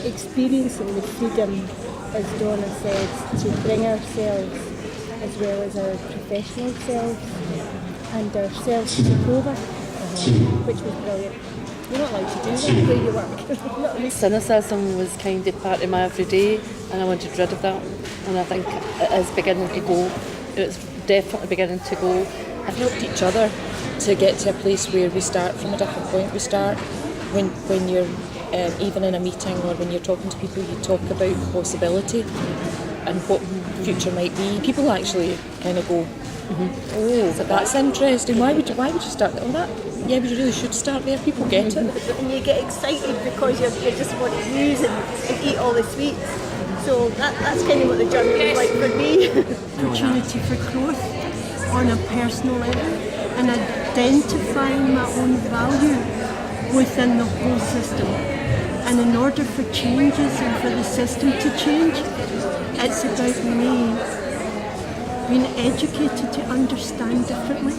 experiencing the freedom, as Donna says, to bring ourselves as well as our professional selves and our self-takeover, which was brilliant. You're not allowed to do that where you work. Cynicism was kind of part of my everyday, and I wanted rid of that. And I think it is beginning to go. It's definitely beginning to go. I've helped each other to get to a place where we start from a different point. We start when you're even in a meeting or when you're talking to people, you talk about possibility and what future might be. People actually kind of go, oh, that's interesting. Why would you start there? Oh, that, yeah, we really should start there. People get it. And you get excited because you just want to use and eat all the sweets. So that's kind of what the journey was like for me. Opportunity for growth on a personal level and identifying my own value within the whole system. And in order for changes and for the system to change, it's about me being educated to understand differently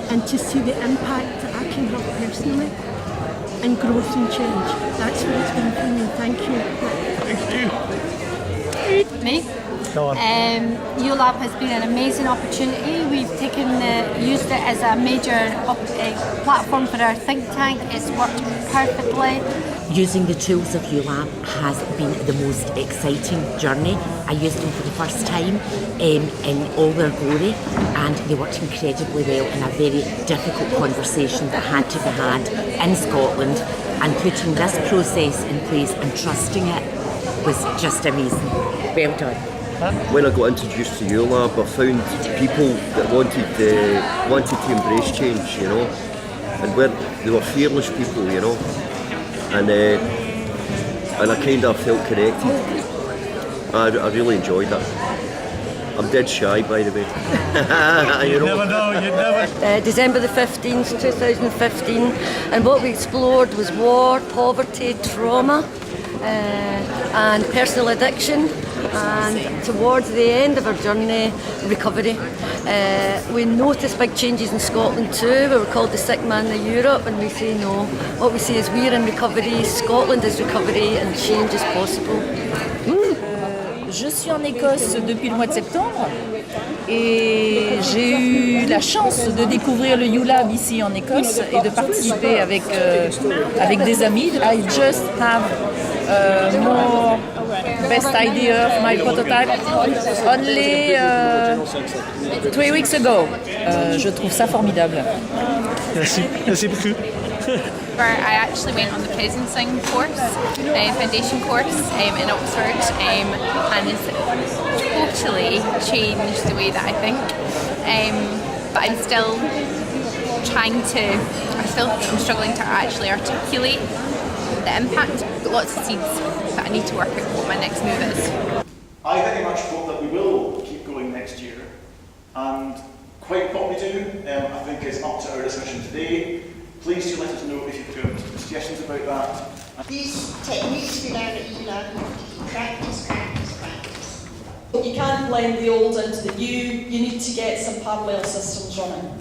and to see the impact that I can have personally and growth and change. That's what it's been for me. Thank you. Me? ULab has been an amazing opportunity. We've used it as a major platform for our think tank. It's worked perfectly. Using the tools of ULab has been the most exciting journey. I used them for the first time in all their glory, and they worked incredibly well in a very difficult conversation that had to be had in Scotland, and putting this process in place and trusting it was just amazing. Well done. When I got introduced to ULab, I found people that wanted to embrace change, you know, and they were fearless people, you know, and I kind of felt connected. I really enjoyed that. I'm dead shy, by the way. You never know, you'd never. December the 15th, 2015, and what we explored was war, poverty, trauma, and personal addiction, and towards the end of our journey, recovery. We noticed big changes in Scotland too. We were called the sick man of Europe, and we say no. What we say is we're in recovery, Scotland is recovery, and change is possible. Je suis en Écosse depuis le mois de septembre et j'ai eu la chance de découvrir le ULab ici en Écosse et de participer avec des amis. I just have more best idea of my prototype only 3 weeks ago. Je trouve ça formidable. Merci beaucoup. I actually went on the presencing course, foundation course in Oxford, and it's totally changed the way that I think. But I'm still I'm struggling to actually articulate the impact. I've got lots of seeds, but I need to work out what my next move is. I very much hope that we will keep going next year, and quite what we do, I think is up to our discussion today. Please do let us know if you've got suggestions about that. These techniques we learn at ULab, practice, practice, practice. You can't blend the old into the new, you need to get some parallel systems running.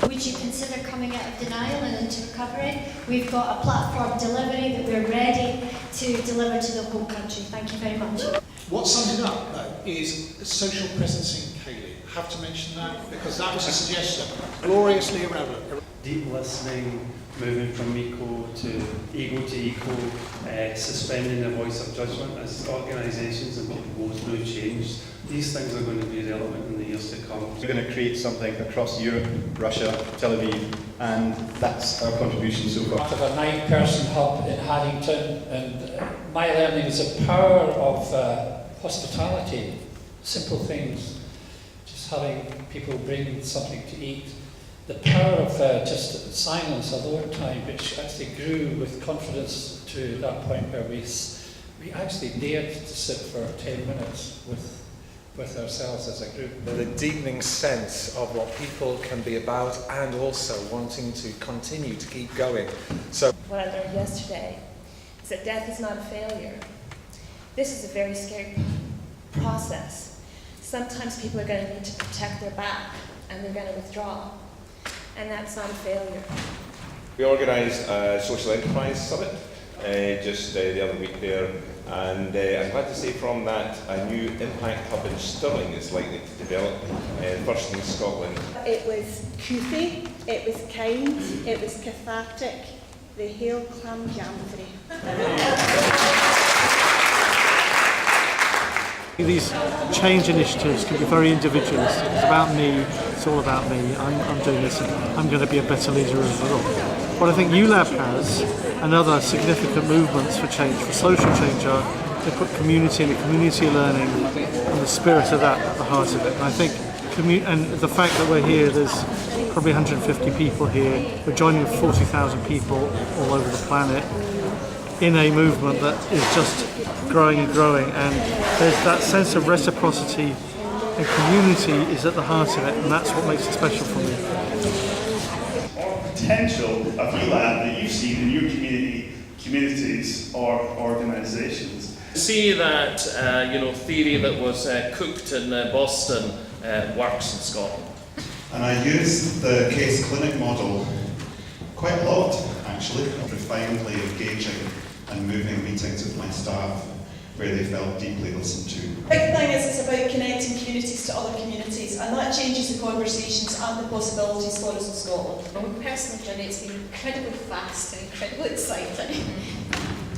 Would you consider coming out of denial and into recovery? We've got a platform delivery that we're ready to deliver to the whole country. Thank you very much. What sums it up, though, is social presencing, Kaylee. I have to mention that because that was a suggestion. Gloriously irrelevant. Deep listening, moving from ego to equal, suspending the voice of judgment as organisations and people go through change. These things are going to be relevant in the years to come. We're going to create something across Europe, Russia, Tel Aviv, and that's our contribution so far. Part of a 9-person hub in Haddington, and my learning is the power of hospitality, simple things, just having people bring something to eat. The power of just silence, alone time, which actually grew with confidence to that point where we actually dared to sit for 10 minutes with ourselves as a group. The deepening sense of what people can be about and also wanting to continue to keep going. So what I learned yesterday is that death is not a failure. This is a very scary process. Sometimes people are going to need to protect their back and they're going to withdraw. And that's not a failure. We organised a social enterprise summit just the other week there, and I'm glad to say from that a new impact hub in Stirling is likely to develop, first in Scotland. It was toothy, it was kind, it was cathartic. The hail clam jamfrey. These change initiatives can be very individualistic. It's about me, it's all about me, I'm doing this, and I'm going to be a better leader as a result. What I think ULab has, and other significant movements for change, for social change, are they put community and the community learning and the spirit of that at the heart of it. And I think, and the fact that we're here, there's probably 150 people here, we're joining 40,000 people all over the planet in a movement that is just growing and growing, and there's that sense of reciprocity and community is at the heart of it, and that's what makes it special for me. Potential of ULab that you've seen in your communities or organisations? See that theory that was cooked in Boston works in Scotland. And I used the case clinic model quite a lot, actually, profoundly engaging and moving meetings with my staff where they felt deeply listened to. The big thing is it's about connecting communities to other communities, and that changes the conversations and the possibilities for us in Scotland. From a personal journey, it's been incredibly fast and incredibly exciting.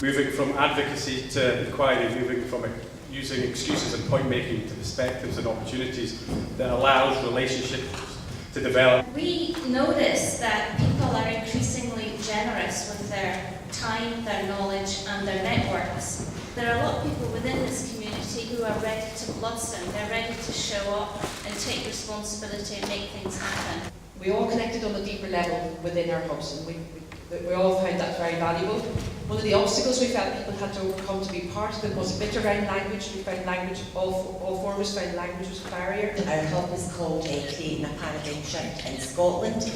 Moving from advocacy to inquiry, moving from using excuses and point making to perspectives and opportunities that allows relationships to develop. We notice that people are increasingly generous with their time, their knowledge and their networks. There are a lot of people within this community who are ready to blossom, they're ready to show up and take responsibility and make things happen. We all connected on a deeper level within our hubs, and we all found that very valuable. One of the obstacles we felt people had to overcome to be part of it was a bit around language. We found language, all formers found language was a barrier. Our hub is called Creating a Paradigm Shift in Scotland,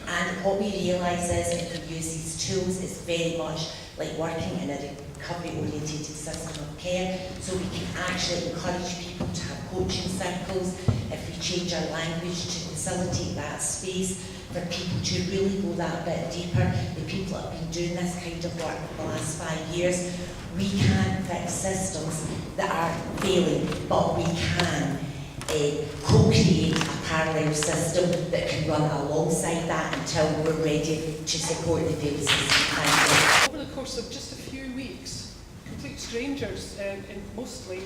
and what we realise is if we use these tools, it's very much like working in a recovery-oriented system of care, so we can actually encourage people to have coaching circles. If we change our language to facilitate that space for people to really go that bit deeper, the people that have been doing this kind of work for the last 5 years, we can fix systems that are failing, but we can co-create a parallel system that can run alongside that until we're ready to support the failed system. Over the course of just a few weeks, complete strangers, mostly,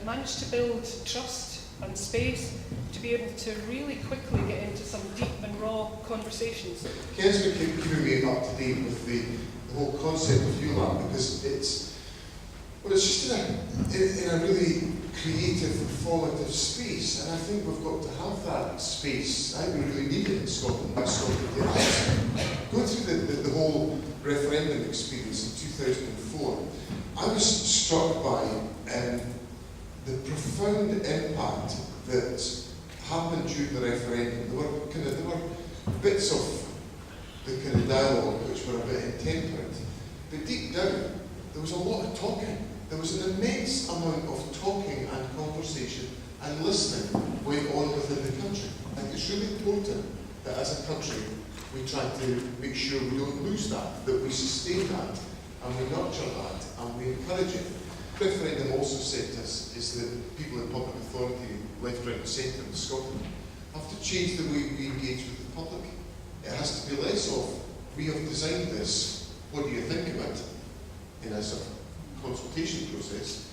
managed to build trust and space to be able to really quickly get into some deep and raw conversations. Ken's been keeping me up to date with the whole concept of ULab, because it's just in a really creative, formative space, and I think we've got to have that space. I think we really need it in Scotland. Going through the whole referendum experience in 2004, I was struck by the profound impact that happened during the referendum. There were bits of the kind of dialogue which were a bit intemperate, but deep down there was a lot of talking. There was an immense amount of talking and conversation and listening going on within the country. I think it's really important that as a country we try to make sure we don't lose that we sustain that, and we nurture that, and we encourage it. The referendum also said to us is that people in public authority, left, right and centre in Scotland, have to change the way we engage with the public. It has to be less of, we have designed this, what do you think of it, in a sort of consultation process,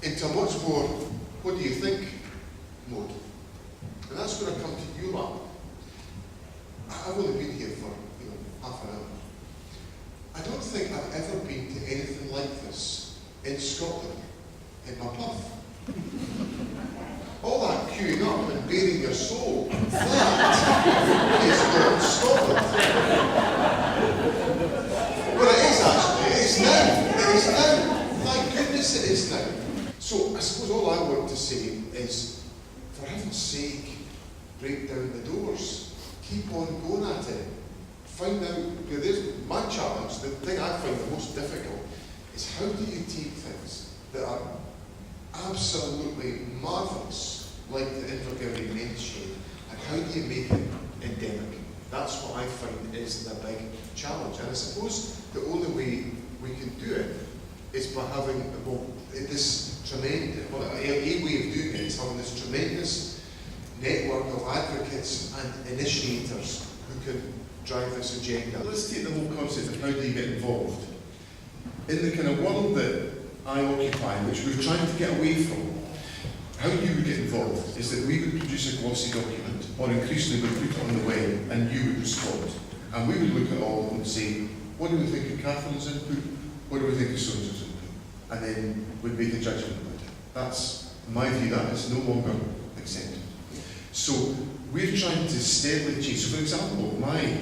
into a much more, what do you think, mode. And that's when I come to ULab. I've only been here for half an hour. I don't think I've ever been to anything like this in Scotland in my life. All that queuing up and baring your soul, that is not Scotland. Well, it is actually. It's now. It is now. Thank goodness it is now. So I suppose all I want to say is, for heaven's sake, break down the doors. Keep on going at it. Find out, there's my challenge, the thing I find the most difficult is how do you take things that are absolutely marvellous, like the Invergowrie men's shed, and how do you make it endemic? That's what I find is the big challenge. And I suppose the only way we can do it is by having this tremendous, a way of doing it is having this tremendous network of advocates and initiators who can drive this agenda. Let's take the whole concept of how do you get involved. In the kind of world that I occupy, which we're trying to get away from, how you would get involved is that we would produce a glossy document, or increasingly we'd put it on the web, and you would respond. And we would look at all and say, what do we think of Catherine's input? What do we think of so-and-so's input? And then we'd make a judgment about it. That's, in my view, that is no longer accepted. So we're trying to steadily change. So for example, my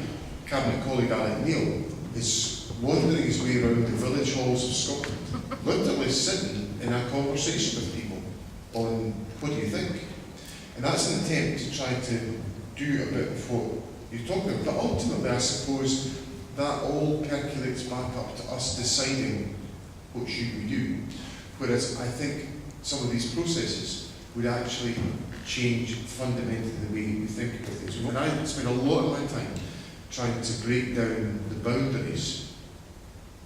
cabinet colleague Alec Neil is wandering his way around the village halls of Scotland, literally sitting in a conversation with people on what do you think? And that's an attempt to try to do a bit of what you're talking about. But ultimately, I suppose that all percolates back up to us deciding what should we do. Whereas I think some of these processes would actually change fundamentally the way we think about things. And I spend a lot of my time trying to break down the boundaries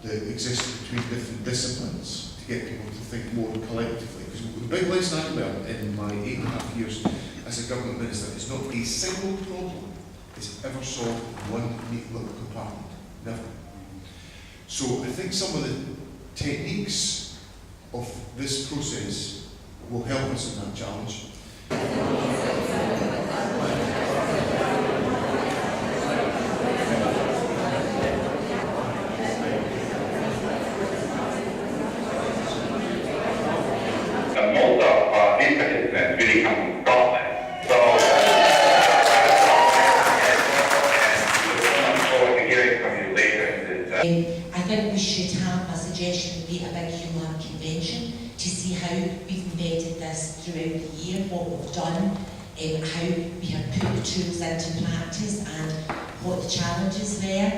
that exist between different disciplines to get people to think more collectively. Because the big lesson I learned in my 8.5 years as a government minister is not a single problem is ever solved in one neat little compartment. Never. So I think some of the techniques of this process will help us in that challenge. Most of these participants really come from Scotland. So I look forward to hearing from you later. I think we should have a suggestion would be a big ULab convention to see how we've embedded this throughout the year, what we've done, how we have put the tools into practice and what the challenges were.